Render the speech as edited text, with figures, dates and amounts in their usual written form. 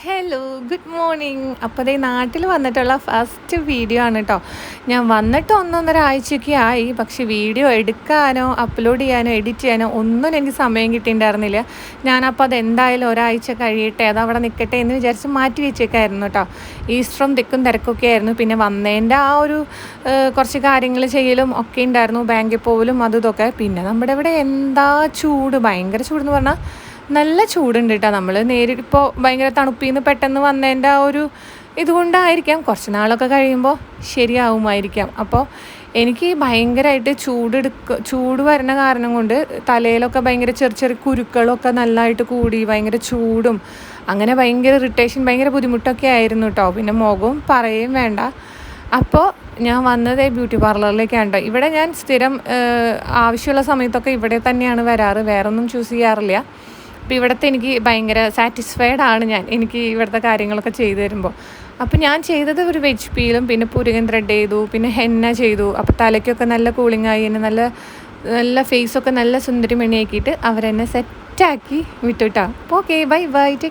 Hello good morning. അപ്പോൾ ദേ നാട്ടിൽ വന്നിട്ടുള്ള ഫസ്റ്റ് വീഡിയോ ആണ് കേട്ടോ. ഞാൻ വന്നിട്ട് ഒന്നൊന്നരാഴ്ചയൊക്കെ ആയി, പക്ഷെ വീഡിയോ എടുക്കാനോ അപ്ലോഡ് ചെയ്യാനോ എഡിറ്റ് ചെയ്യാനോ ഒന്നും എനിക്ക് സമയം കിട്ടിയിട്ടുണ്ടായിരുന്നില്ല. ഞാനപ്പോൾ അതെന്തായാലും ഒരാഴ്ച കഴിയട്ടെ, അതവിടെ നിൽക്കട്ടെ എന്ന് വിചാരിച്ച് മാറ്റി വെച്ചേക്കായിരുന്നു കേട്ടോ. ഈസ്റ്ററും തിക്കും തിരക്കൊക്കെ ആയിരുന്നു. പിന്നെ വന്നതിൻ്റെ ആ ഒരു കുറച്ച് കാര്യങ്ങൾ ചെയ്യലും ഒക്കെ ഉണ്ടായിരുന്നു, ബാങ്കിൽ പോകലും അതും ഇതൊക്കെ. പിന്നെ നമ്മുടെ ഇവിടെ എന്താ ചൂട്, ഭയങ്കര ചൂടെന്ന് പറഞ്ഞാൽ നല്ല ചൂടുണ്ട് കേട്ടോ. നമ്മൾ നേരിട്ടിപ്പോൾ ഭയങ്കര തണുപ്പിൽ നിന്ന് പെട്ടെന്ന് വന്നതിൻ്റെ ആ ഒരു ഇതുകൊണ്ടായിരിക്കാം, കുറച്ച് നാളൊക്കെ കഴിയുമ്പോൾ ശരിയാവുമായിരിക്കാം. അപ്പോൾ എനിക്ക് ഭയങ്കരമായിട്ട് ചൂട് വരുന്ന കാരണം കൊണ്ട് തലയിലൊക്കെ ഭയങ്കര ചെറിയ ചെറിയ കുരുക്കളൊക്കെ നല്ലതായിട്ട് കൂടി, ഭയങ്കര ചൂടും അങ്ങനെ ഭയങ്കര ഇറിറ്റേഷൻ, ഭയങ്കര ബുദ്ധിമുട്ടൊക്കെ ആയിരുന്നു കേട്ടോ. പിന്നെ മുഖവും പറയുകയും വേണ്ട. അപ്പോൾ ഞാൻ വന്നത് ബ്യൂട്ടി പാർലറിലേക്കാണ് കേട്ടോ. ഇവിടെ ഞാൻ സ്ഥിരം ആവശ്യമുള്ള സമയത്തൊക്കെ ഇവിടെ തന്നെയാണ് വരാറ്, വേറൊന്നും ചൂസ് ചെയ്യാറില്ല. അപ്പോൾ ഇവിടുത്തെ എനിക്ക് ഭയങ്കര സാറ്റിസ്ഫൈഡ് ആണ് ഞാൻ, എനിക്ക് ഇവിടുത്തെ കാര്യങ്ങളൊക്കെ ചെയ്തു തരുമ്പോൾ. അപ്പോൾ ഞാൻ ചെയ്തത് ഒരു വെജ് പീലും പിന്നെ പുരുകൻ ത്രെഡ് ചെയ്തു, പിന്നെ ഹെന്ന ചെയ്തു. അപ്പോൾ തലയ്ക്കൊക്കെ നല്ല കൂളിംഗ് ആയി, എന്നെ നല്ല നല്ല ഫേസൊക്കെ നല്ല സുന്ദരി മണിയാക്കിയിട്ട് അവരെന്നെ സെറ്റാക്കി വിട്ടുട്ടാ. അപ്പോൾ ഓക്കെ, ബൈ ബൈ, ടേക്ക്